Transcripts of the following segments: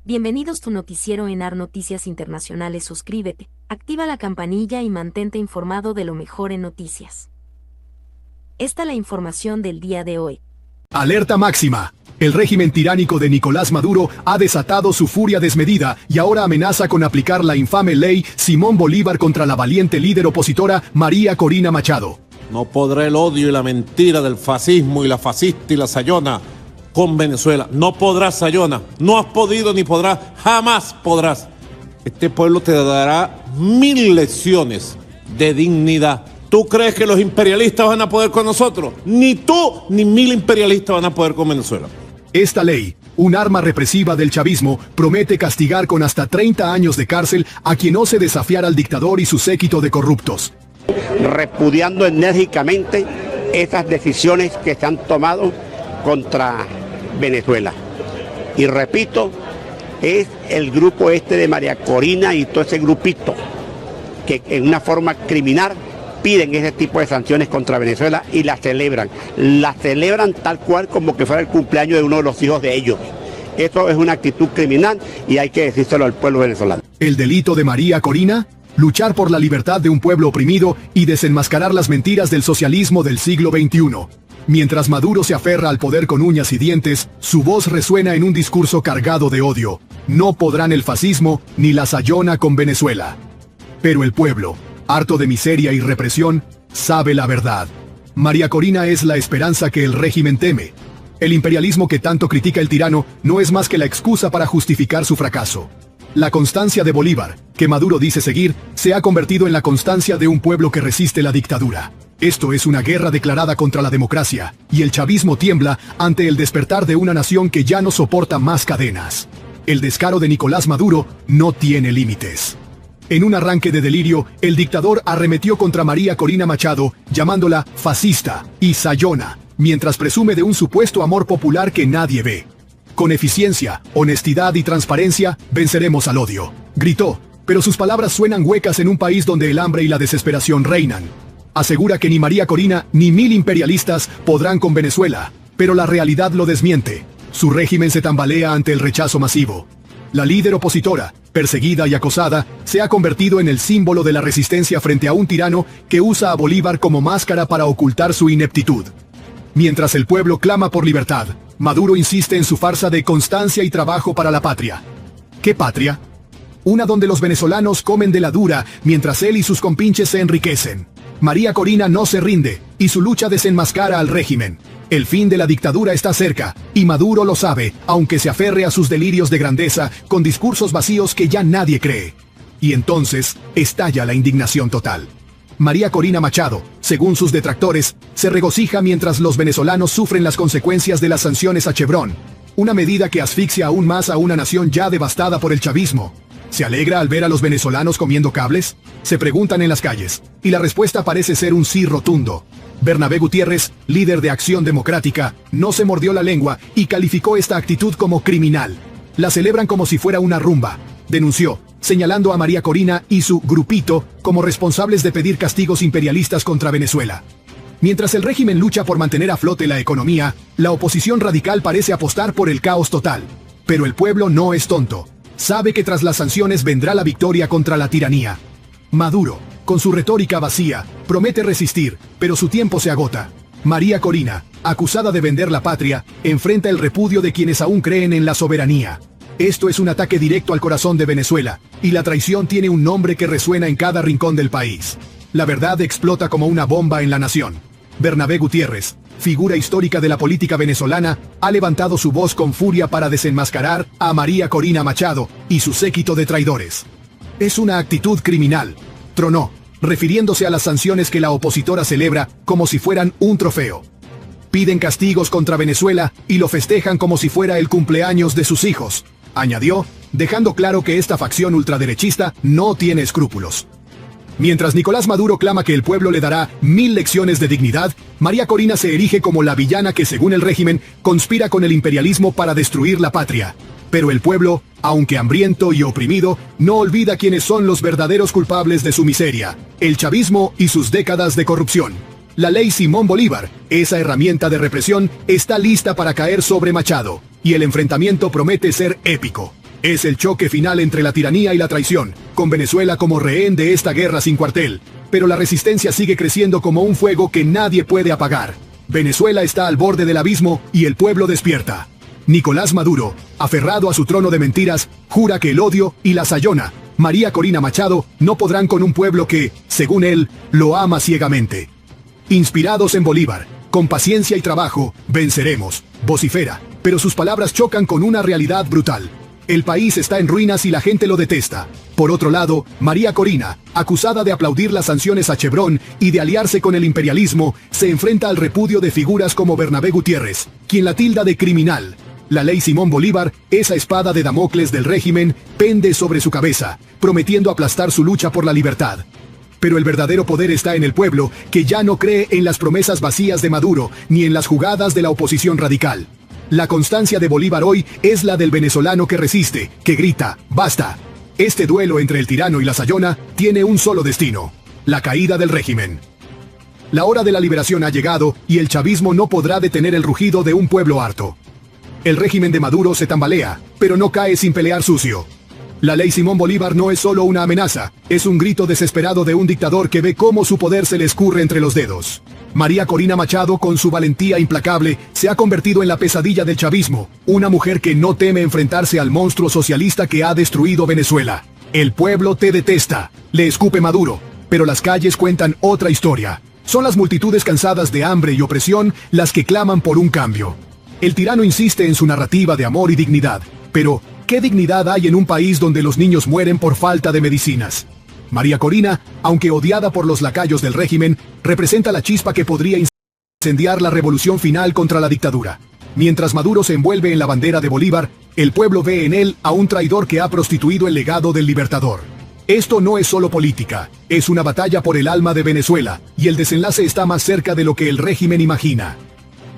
Bienvenidos tu noticiero ENAR Noticias Internacionales. Suscríbete, activa la campanilla y mantente informado de lo mejor en noticias. Esta es la información del día de hoy. Alerta máxima. El régimen tiránico de Nicolás Maduro ha desatado su furia desmedida y ahora amenaza con aplicar la infame ley Simón Bolívar contra la valiente líder opositora María Corina Machado. No podrá el odio y la mentira del fascismo y la fascista y la sayona con Venezuela. No podrás, sayona. No has podido ni podrás. Jamás podrás. Este pueblo te dará 1000 lecciones de dignidad. ¿Tú crees que los imperialistas van a poder con nosotros? Ni tú ni 1000 imperialistas van a poder con Venezuela. Esta ley, un arma represiva del chavismo, promete castigar con hasta 30 años de cárcel a quien ose desafiar al dictador y su séquito de corruptos. Repudiando enérgicamente estas decisiones que se han tomado contra Venezuela. Y repito, es el grupo de María Corina y todo ese grupito que en una forma criminal piden ese tipo de sanciones contra Venezuela y las celebran. Las celebran tal cual como que fuera el cumpleaños de uno de los hijos de ellos. Eso es una actitud criminal y hay que decírselo al pueblo venezolano. ¿El delito de María Corina? Luchar por la libertad de un pueblo oprimido y desenmascarar las mentiras del socialismo del siglo XXI. Mientras Maduro se aferra al poder con uñas y dientes, su voz resuena en un discurso cargado de odio. No podrán el fascismo ni la sayona con Venezuela. Pero el pueblo, harto de miseria y represión, sabe la verdad. María Corina es la esperanza que el régimen teme. El imperialismo que tanto critica el tirano no es más que la excusa para justificar su fracaso. La constancia de Bolívar, que Maduro dice seguir, se ha convertido en la constancia de un pueblo que resiste la dictadura. Esto es una guerra declarada contra la democracia, y el chavismo tiembla ante el despertar de una nación que ya no soporta más cadenas. El descaro de Nicolás Maduro no tiene límites. En un arranque de delirio, el dictador arremetió contra María Corina Machado, llamándola fascista y sayona, mientras presume de un supuesto amor popular que nadie ve. Con eficiencia, honestidad y transparencia, venceremos al odio, gritó, pero sus palabras suenan huecas en un país donde el hambre y la desesperación reinan. Asegura que ni María Corina ni 1000 imperialistas podrán con Venezuela, pero la realidad lo desmiente. Su régimen se tambalea ante el rechazo masivo. La líder opositora, perseguida y acosada, se ha convertido en el símbolo de la resistencia frente a un tirano que usa a Bolívar como máscara para ocultar su ineptitud. Mientras el pueblo clama por libertad, Maduro insiste en su farsa de constancia y trabajo para la patria. ¿Qué patria? Una donde los venezolanos comen de la dura mientras él y sus compinches se enriquecen. María Corina no se rinde, y su lucha desenmascara al régimen. El fin de la dictadura está cerca, y Maduro lo sabe, aunque se aferre a sus delirios de grandeza con discursos vacíos que ya nadie cree. Y entonces, estalla la indignación total. María Corina Machado, según sus detractores, se regocija mientras los venezolanos sufren las consecuencias de las sanciones a Chevron, una medida que asfixia aún más a una nación ya devastada por el chavismo. ¿Se alegra al ver a los venezolanos comiendo cables? Se preguntan en las calles, y la respuesta parece ser un sí rotundo. Bernabé Gutiérrez, líder de Acción Democrática, no se mordió la lengua y calificó esta actitud como criminal. La celebran como si fuera una rumba, denunció, señalando a María Corina y su grupito como responsables de pedir castigos imperialistas contra Venezuela. Mientras el régimen lucha por mantener a flote la economía, la oposición radical parece apostar por el caos total. Pero el pueblo no es tonto. Sabe que tras las sanciones vendrá la victoria contra la tiranía. Maduro, con su retórica vacía, promete resistir, pero su tiempo se agota. María Corina, acusada de vender la patria, enfrenta el repudio de quienes aún creen en la soberanía. Esto es un ataque directo al corazón de Venezuela, y la traición tiene un nombre que resuena en cada rincón del país. La verdad explota como una bomba en la nación. Bernabé Gutiérrez, figura histórica de la política venezolana, ha levantado su voz con furia para desenmascarar a María Corina Machado y su séquito de traidores. Es una actitud criminal, tronó, refiriéndose a las sanciones que la opositora celebra como si fueran un trofeo. Piden castigos contra Venezuela y lo festejan como si fuera el cumpleaños de sus hijos, añadió, dejando claro que esta facción ultraderechista no tiene escrúpulos. Mientras Nicolás Maduro clama que el pueblo le dará 1000 lecciones de dignidad, María Corina se erige como la villana que, según el régimen, conspira con el imperialismo para destruir la patria. Pero el pueblo, aunque hambriento y oprimido, no olvida quiénes son los verdaderos culpables de su miseria: el chavismo y sus décadas de corrupción. La ley Simón Bolívar, esa herramienta de represión, está lista para caer sobre Machado, y el enfrentamiento promete ser épico. Es el choque final entre la tiranía y la traición, con Venezuela como rehén de esta guerra sin cuartel. Pero la resistencia sigue creciendo como un fuego que nadie puede apagar. Venezuela está al borde del abismo y el pueblo despierta. Nicolás Maduro, aferrado a su trono de mentiras, jura que el odio y la sayona, María Corina Machado, no podrán con un pueblo que, según él, lo ama ciegamente. Inspirados en Bolívar, con paciencia y trabajo, venceremos, vocifera, pero sus palabras chocan con una realidad brutal. El país está en ruinas y la gente lo detesta. Por otro lado, María Corina, acusada de aplaudir las sanciones a Chevron y de aliarse con el imperialismo, se enfrenta al repudio de figuras como Bernabé Gutiérrez, quien la tilda de criminal. La ley Simón Bolívar, esa espada de Damocles del régimen, pende sobre su cabeza, prometiendo aplastar su lucha por la libertad. Pero el verdadero poder está en el pueblo, que ya no cree en las promesas vacías de Maduro, ni en las jugadas de la oposición radical. La constancia de Bolívar hoy es la del venezolano que resiste, que grita, ¡basta! Este duelo entre el tirano y la sayona tiene un solo destino: la caída del régimen. La hora de la liberación ha llegado y el chavismo no podrá detener el rugido de un pueblo harto. El régimen de Maduro se tambalea, pero no cae sin pelear sucio. La ley Simón Bolívar no es solo una amenaza, es un grito desesperado de un dictador que ve cómo su poder se le escurre entre los dedos. María Corina Machado, con su valentía implacable, se ha convertido en la pesadilla del chavismo, una mujer que no teme enfrentarse al monstruo socialista que ha destruido Venezuela. El pueblo te detesta, le escupe Maduro, pero las calles cuentan otra historia. Son las multitudes cansadas de hambre y opresión las que claman por un cambio. El tirano insiste en su narrativa de amor y dignidad, pero ¿qué dignidad hay en un país donde los niños mueren por falta de medicinas? María Corina, aunque odiada por los lacayos del régimen, representa la chispa que podría incendiar la revolución final contra la dictadura. Mientras Maduro se envuelve en la bandera de Bolívar, el pueblo ve en él a un traidor que ha prostituido el legado del libertador. Esto no es solo política, es una batalla por el alma de Venezuela, y el desenlace está más cerca de lo que el régimen imagina.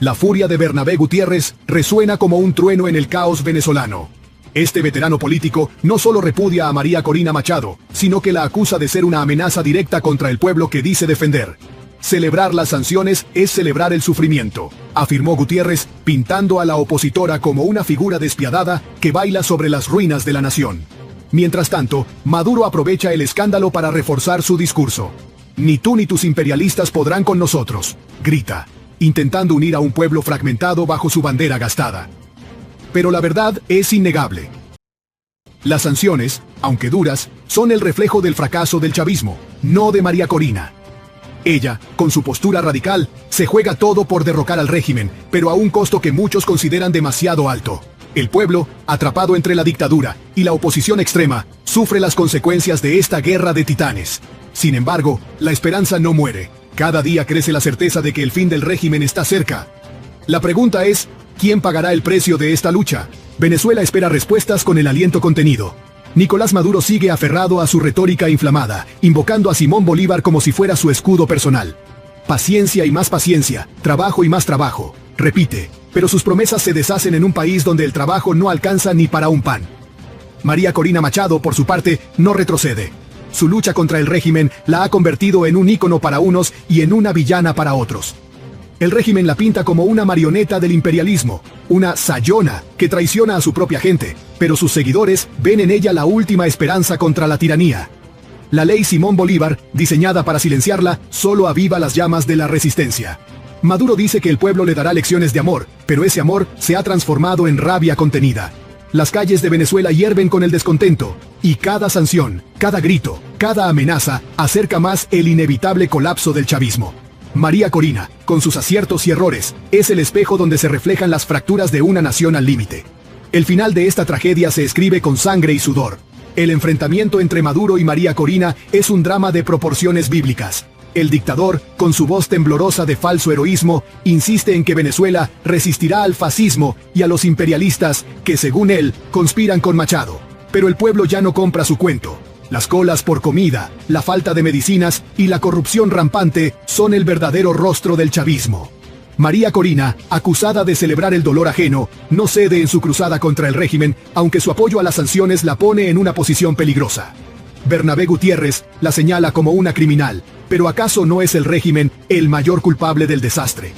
La furia de Bernabé Gutiérrez resuena como un trueno en el caos venezolano. Este veterano político no solo repudia a María Corina Machado, sino que la acusa de ser una amenaza directa contra el pueblo que dice defender. Celebrar las sanciones es celebrar el sufrimiento, afirmó Gutiérrez, pintando a la opositora como una figura despiadada que baila sobre las ruinas de la nación. Mientras tanto, Maduro aprovecha el escándalo para reforzar su discurso. Ni tú ni tus imperialistas podrán con nosotros, grita, intentando unir a un pueblo fragmentado bajo su bandera gastada. Pero la verdad es innegable. Las sanciones, aunque duras, son el reflejo del fracaso del chavismo, no de María Corina. Ella, con su postura radical, se juega todo por derrocar al régimen, pero a un costo que muchos consideran demasiado alto. El pueblo, atrapado entre la dictadura y la oposición extrema, sufre las consecuencias de esta guerra de titanes. Sin embargo, la esperanza no muere. Cada día crece la certeza de que el fin del régimen está cerca. La pregunta es, ¿quién pagará el precio de esta lucha? Venezuela espera respuestas con el aliento contenido. Nicolás Maduro sigue aferrado a su retórica inflamada, invocando a Simón Bolívar como si fuera su escudo personal. Paciencia y más paciencia, trabajo y más trabajo, repite, pero sus promesas se deshacen en un país donde el trabajo no alcanza ni para un pan. María Corina Machado, por su parte, no retrocede. Su lucha contra el régimen la ha convertido en un ícono para unos y en una villana para otros. El régimen la pinta como una marioneta del imperialismo, una sayona que traiciona a su propia gente, pero sus seguidores ven en ella la última esperanza contra la tiranía. La ley Simón Bolívar, diseñada para silenciarla, solo aviva las llamas de la resistencia. Maduro dice que el pueblo le dará lecciones de amor, pero ese amor se ha transformado en rabia contenida. Las calles de Venezuela hierven con el descontento, y cada sanción, cada grito, cada amenaza acerca más el inevitable colapso del chavismo. María Corina, con sus aciertos y errores, es el espejo donde se reflejan las fracturas de una nación al límite. El final de esta tragedia se escribe con sangre y sudor. El enfrentamiento entre Maduro y María Corina es un drama de proporciones bíblicas. El dictador, con su voz temblorosa de falso heroísmo, insiste en que Venezuela resistirá al fascismo y a los imperialistas que, según él, conspiran con Machado. Pero el pueblo ya no compra su cuento. Las colas por comida, la falta de medicinas y la corrupción rampante son el verdadero rostro del chavismo. María Corina, acusada de celebrar el dolor ajeno, no cede en su cruzada contra el régimen, aunque su apoyo a las sanciones la pone en una posición peligrosa. Bernabé Gutiérrez la señala como una criminal, pero ¿acaso no es el régimen el mayor culpable del desastre?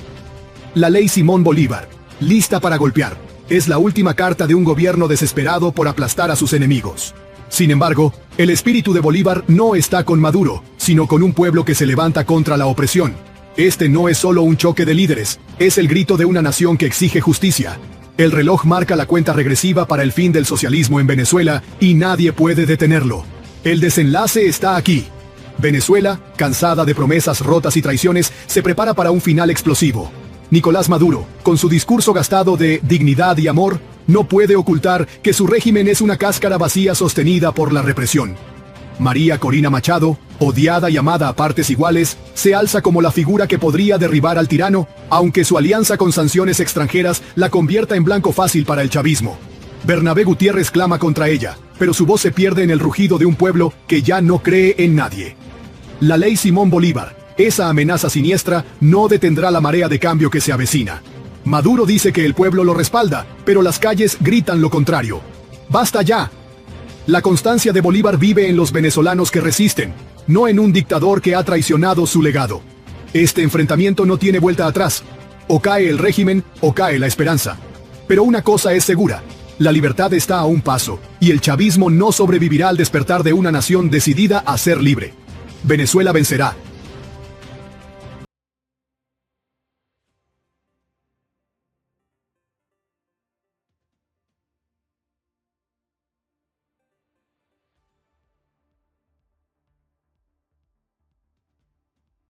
La ley Simón Bolívar, lista para golpear, Es la última carta de un gobierno desesperado por aplastar a sus enemigos. Sin embargo, el espíritu de Bolívar no está con Maduro, sino con un pueblo que se levanta contra la opresión. Este no es solo un choque de líderes, es el grito de una nación que exige justicia. El reloj marca la cuenta regresiva para el fin del socialismo en Venezuela y nadie puede detenerlo. El desenlace está aquí. Venezuela, cansada de promesas rotas y traiciones, se prepara para un final explosivo. Nicolás Maduro, con su discurso gastado de dignidad y amor, no puede ocultar que su régimen es una cáscara vacía sostenida por la represión. María Corina Machado, odiada y amada a partes iguales, se alza como la figura que podría derribar al tirano, aunque su alianza con sanciones extranjeras la convierta en blanco fácil para el chavismo. Bernabé Gutiérrez clama contra ella, pero su voz se pierde en el rugido de un pueblo que ya no cree en nadie. La ley Simón Bolívar, esa amenaza siniestra, no detendrá la marea de cambio que se avecina. Maduro dice que el pueblo lo respalda, pero las calles gritan lo contrario. ¡Basta ya! La constancia de Bolívar vive en los venezolanos que resisten, no en un dictador que ha traicionado su legado. Este enfrentamiento no tiene vuelta atrás. O cae el régimen, o cae la esperanza. Pero una cosa es segura: la libertad está a un paso, y el chavismo no sobrevivirá al despertar de una nación decidida a ser libre. Venezuela vencerá,